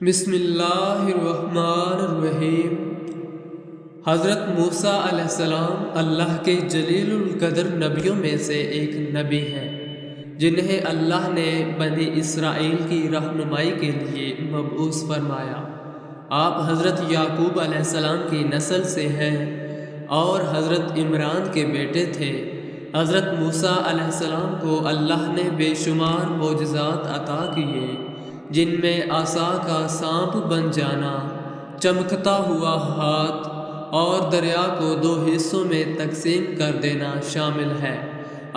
بسم اللہ الرحمن الرحیم۔ حضرت موسیٰ علیہ السلام اللہ کے جلیل القدر نبیوں میں سے ایک نبی ہیں، جنہیں اللہ نے بنی اسرائیل کی رہنمائی کے لیے مبعوث فرمایا۔ آپ حضرت یعقوب علیہ السلام کی نسل سے ہیں اور حضرت عمران کے بیٹے تھے۔ حضرت موسیٰ علیہ السلام کو اللہ نے بے شمار معجزات عطا کیے، جن میں عصا کا سانپ بن جانا، چمکتا ہوا ہاتھ اور دریا کو 2 حصوں میں تقسیم کر دینا شامل ہے۔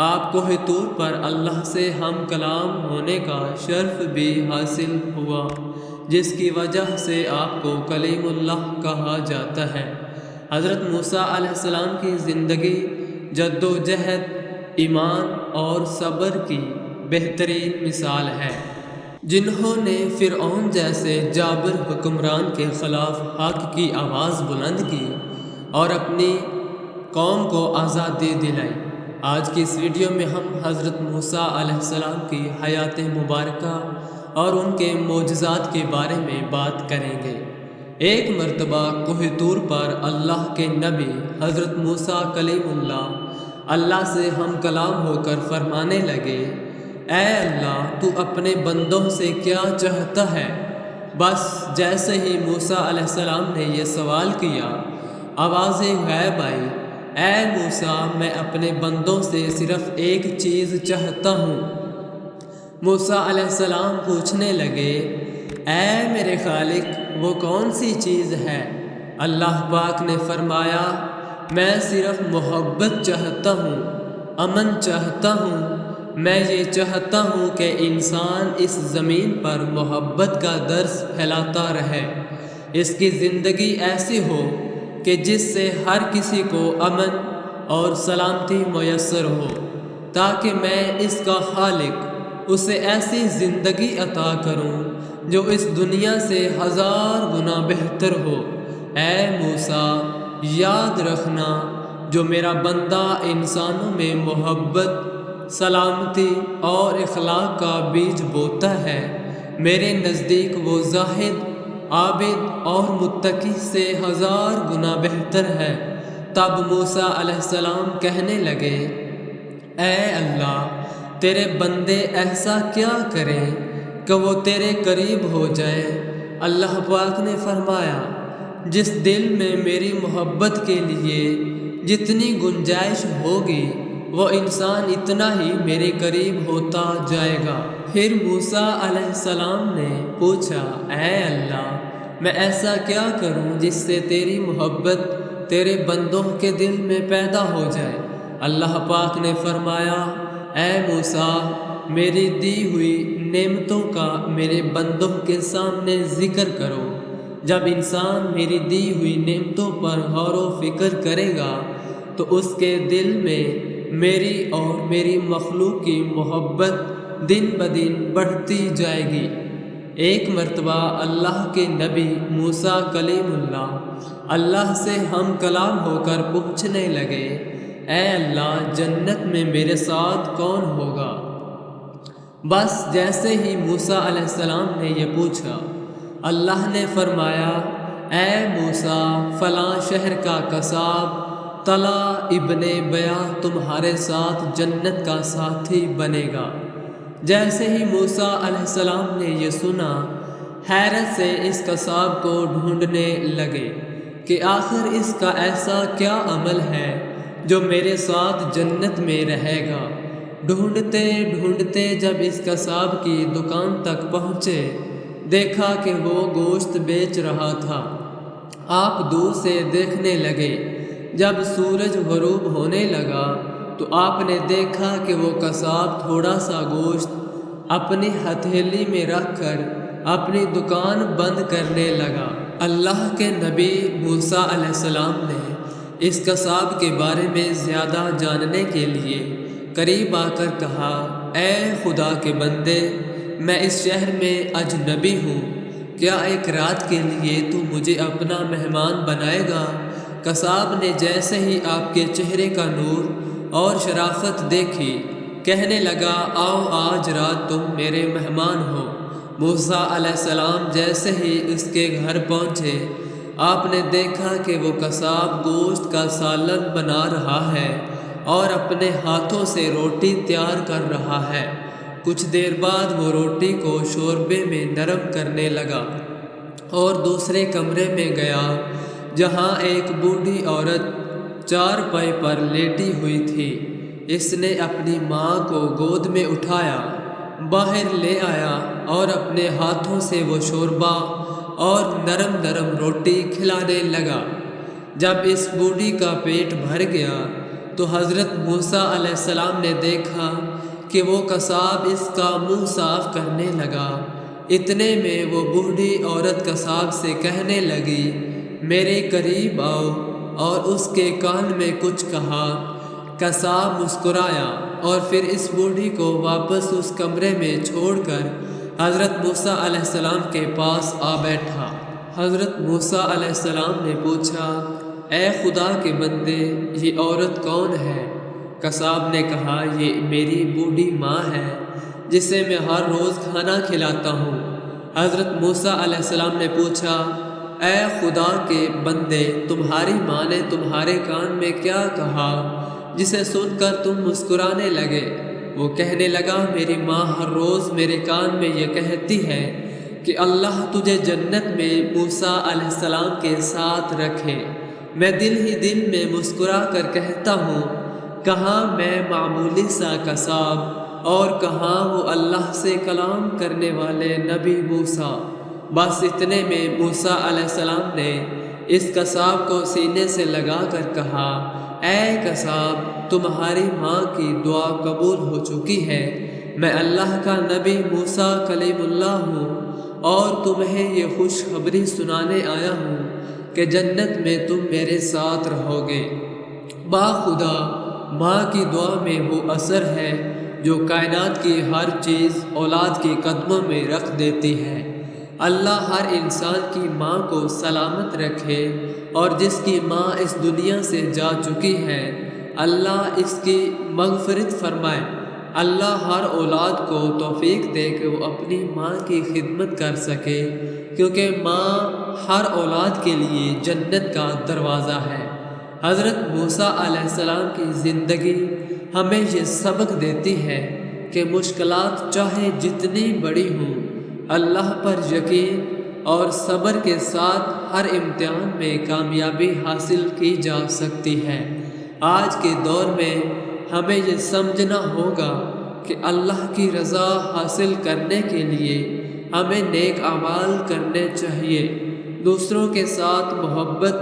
آپ کوہ طور پر اللہ سے ہم کلام ہونے کا شرف بھی حاصل ہوا، جس کی وجہ سے آپ کو کلیم اللہ کہا جاتا ہے۔ حضرت موسیٰ علیہ السلام کی زندگی جد و جہد، ایمان اور صبر کی بہترین مثال ہے۔ جنہوں نے فرعون جیسے جابر حکمران کے خلاف حق کی آواز بلند کی اور اپنی قوم کو آزادی دلائی۔ آج کی اس ویڈیو میں ہم حضرت موسیٰ علیہ السلام کی حیات مبارکہ اور ان کے معجزات کے بارے میں بات کریں گے۔ ایک مرتبہ کوہ طور پر اللہ کے نبی حضرت موسیٰ کلیم اللہ سے ہم کلام ہو کر فرمانے لگے، اے اللہ، تو اپنے بندوں سے کیا چاہتا ہے؟ بس جیسے ہی موسیٰ علیہ السلام نے یہ سوال کیا، آوازیں غیب آئی، اے موسیٰ، میں اپنے بندوں سے صرف ایک چیز چاہتا ہوں۔ موسیٰ علیہ السلام پوچھنے لگے، اے میرے خالق، وہ کون سی چیز ہے؟ اللہ پاک نے فرمایا، میں صرف محبت چاہتا ہوں، امن چاہتا ہوں۔ میں یہ چاہتا ہوں کہ انسان اس زمین پر محبت کا درس پھیلاتا رہے، اس کی زندگی ایسی ہو کہ جس سے ہر کسی کو امن اور سلامتی میسر ہو، تاکہ میں اس کا خالق اسے ایسی زندگی عطا کروں جو اس دنیا سے 1000 گنا بہتر ہو۔ اے موسیٰ، یاد رکھنا، جو میرا بندہ انسانوں میں محبت، سلامتی اور اخلاق کا بیج بوتا ہے، میرے نزدیک وہ زاہد، عابد اور متقی سے 1000 گنا بہتر ہے۔ تب موسیٰ علیہ السلام کہنے لگے، اے اللہ، تیرے بندے ایسا کیا کریں کہ وہ تیرے قریب ہو جائیں؟ اللہ پاک نے فرمایا، جس دل میں میری محبت کے لیے جتنی گنجائش ہوگی، وہ انسان اتنا ہی میرے قریب ہوتا جائے گا۔ پھر موسیٰ علیہ السلام نے پوچھا، اے اللہ، میں ایسا کیا کروں جس سے تیری محبت تیرے بندوں کے دل میں پیدا ہو جائے؟ اللہ پاک نے فرمایا، اے موسیٰ، میری دی ہوئی نعمتوں کا میرے بندوں کے سامنے ذکر کرو۔ جب انسان میری دی ہوئی نعمتوں پر غور و فکر کرے گا تو اس کے دل میں میری اور میری مخلوق کی محبت دن بدن بڑھتی جائے گی۔ ایک مرتبہ اللہ کے نبی موسیٰ کلیم اللہ سے ہم کلام ہو کر پوچھنے لگے، اے اللہ، جنت میں میرے ساتھ کون ہوگا؟ بس جیسے ہی موسیٰ علیہ السلام نے یہ پوچھا، اللہ نے فرمایا، اے موسیٰ، فلاں شہر کا قصاب طلحہ ابن بیعہ تمہارے ساتھ جنت کا ساتھی بنے گا۔ جیسے ہی موسیٰ علیہ السلام نے یہ سنا، حیرت سے اس قصاب کو ڈھونڈنے لگے کہ آخر اس کا ایسا کیا عمل ہے جو میرے ساتھ جنت میں رہے گا۔ ڈھونڈتے ڈھونڈتے جب اس قصاب کی دکان تک پہنچے، دیکھا کہ وہ گوشت بیچ رہا تھا۔ آپ دور سے دیکھنے لگے۔ جب سورج غروب ہونے لگا تو آپ نے دیکھا کہ وہ قصاب تھوڑا سا گوشت اپنی ہتھیلی میں رکھ کر اپنی دکان بند کرنے لگا۔ اللہ کے نبی موسیٰ علیہ السلام نے اس قصاب کے بارے میں زیادہ جاننے کے لیے قریب آ کر کہا، اے خدا کے بندے، میں اس شہر میں اجنبی ہوں، کیا ایک رات کے لیے تو مجھے اپنا مہمان بنائے گا؟ قصاب نے جیسے ہی آپ کے چہرے کا نور اور شرافت دیکھی، کہنے لگا، آؤ آج رات تم میرے مہمان ہو۔ موسیٰ علیہ السلام جیسے ہی اس کے گھر پہنچے، آپ نے دیکھا کہ وہ قصاب گوشت کا سالن بنا رہا ہے اور اپنے ہاتھوں سے روٹی تیار کر رہا ہے۔ کچھ دیر بعد وہ روٹی کو شوربے میں نرم کرنے لگا اور دوسرے کمرے میں گیا جہاں ایک بوڑھی عورت چارپائی پر لیٹی ہوئی تھی۔ اس نے اپنی ماں کو گود میں اٹھایا، باہر لے آیا اور اپنے ہاتھوں سے وہ شوربہ اور نرم نرم روٹی کھلانے لگا۔ جب اس بوڑھی کا پیٹ بھر گیا تو حضرت موسیٰ علیہ السلام نے دیکھا کہ وہ قصاب اس کا منہ صاف کرنے لگا۔ اتنے میں وہ بوڑھی عورت قصاب سے کہنے لگی، میرے قریب آؤ، اور اس کے کان میں کچھ کہا۔ قصاب مسکرایا اور پھر اس بوڑھی کو واپس اس کمرے میں چھوڑ کر حضرت موسیٰ علیہ السلام کے پاس آ بیٹھا۔ حضرت موسیٰ علیہ السلام نے پوچھا، اے خدا کے بندے، یہ عورت کون ہے؟ قصاب نے کہا، یہ میری بوڑھی ماں ہے جسے میں ہر روز کھانا کھلاتا ہوں۔ حضرت موسیٰ علیہ السلام نے پوچھا، اے خدا کے بندے، تمہاری ماں نے تمہارے کان میں کیا کہا جسے سن کر تم مسکرانے لگے؟ وہ کہنے لگا، میری ماں ہر روز میرے کان میں یہ کہتی ہے کہ اللہ تجھے جنت میں موسیٰ علیہ السلام کے ساتھ رکھے۔ میں دل ہی دل میں مسکرا کر کہتا ہوں، کہاں میں معمولی سا قصاب اور کہاں وہ اللہ سے کلام کرنے والے نبی موسیٰ۔ بس اتنے میں موسیٰ علیہ السلام نے اس قصاب کو سینے سے لگا کر کہا، اے قصاب، تمہاری ماں کی دعا قبول ہو چکی ہے۔ میں اللہ کا نبی موسیٰ کلیم اللہ ہوں اور تمہیں یہ خوشخبری سنانے آیا ہوں کہ جنت میں تم میرے ساتھ رہو گے۔ باخدا ماں کی دعا میں وہ اثر ہے جو کائنات کی ہر چیز اولاد کے قدموں میں رکھ دیتی ہے۔ اللہ ہر انسان کی ماں کو سلامت رکھے، اور جس کی ماں اس دنیا سے جا چکی ہے اللہ اس کی مغفرت فرمائے۔ اللہ ہر اولاد کو توفیق دے کہ وہ اپنی ماں کی خدمت کر سکے، کیونکہ ماں ہر اولاد کے لیے جنت کا دروازہ ہے۔ حضرت موسیٰ علیہ السلام کی زندگی ہمیں یہ سبق دیتی ہے کہ مشکلات چاہے جتنی بڑی ہوں، اللہ پر یقین اور صبر کے ساتھ ہر امتحان میں کامیابی حاصل کی جا سکتی ہے۔ آج کے دور میں ہمیں یہ سمجھنا ہوگا کہ اللہ کی رضا حاصل کرنے کے لیے ہمیں نیک اعمال کرنے چاہیے، دوسروں کے ساتھ محبت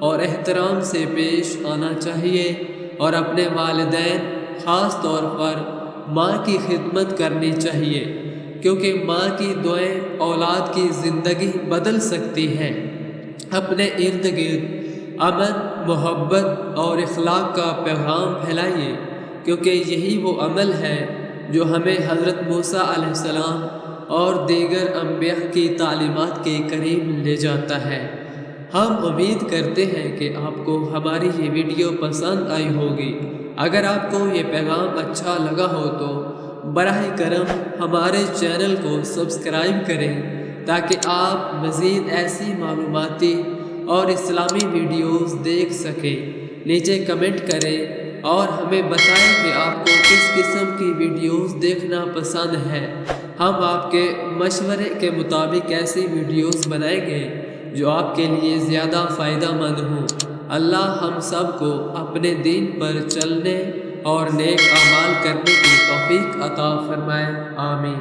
اور احترام سے پیش آنا چاہیے، اور اپنے والدین خاص طور پر ماں کی خدمت کرنی چاہیے، کیونکہ ماں کی دعائیں اولاد کی زندگی بدل سکتی ہیں۔ اپنے ارد گرد امن، محبت اور اخلاق کا پیغام پھیلائیے، کیونکہ یہی وہ عمل ہے جو ہمیں حضرت موسیٰ علیہ السلام اور دیگر انبیاء کی تعلیمات کے قریب لے جاتا ہے۔ ہم امید کرتے ہیں کہ آپ کو ہماری یہ ویڈیو پسند آئی ہوگی۔ اگر آپ کو یہ پیغام اچھا لگا ہو تو براہ کرم ہمارے چینل کو سبسکرائب کریں تاکہ آپ مزید ایسی معلوماتی اور اسلامی ویڈیوز دیکھ سکیں۔ نیچے کمنٹ کریں اور ہمیں بتائیں کہ آپ کو کس قسم کی ویڈیوز دیکھنا پسند ہے۔ ہم آپ کے مشورے کے مطابق ایسی ویڈیوز بنائیں گے جو آپ کے لیے زیادہ فائدہ مند ہوں۔ اللہ ہم سب کو اپنے دین پر چلنے اور نیک اعمال کرنے کی توفیق عطا فرمائے، آمین۔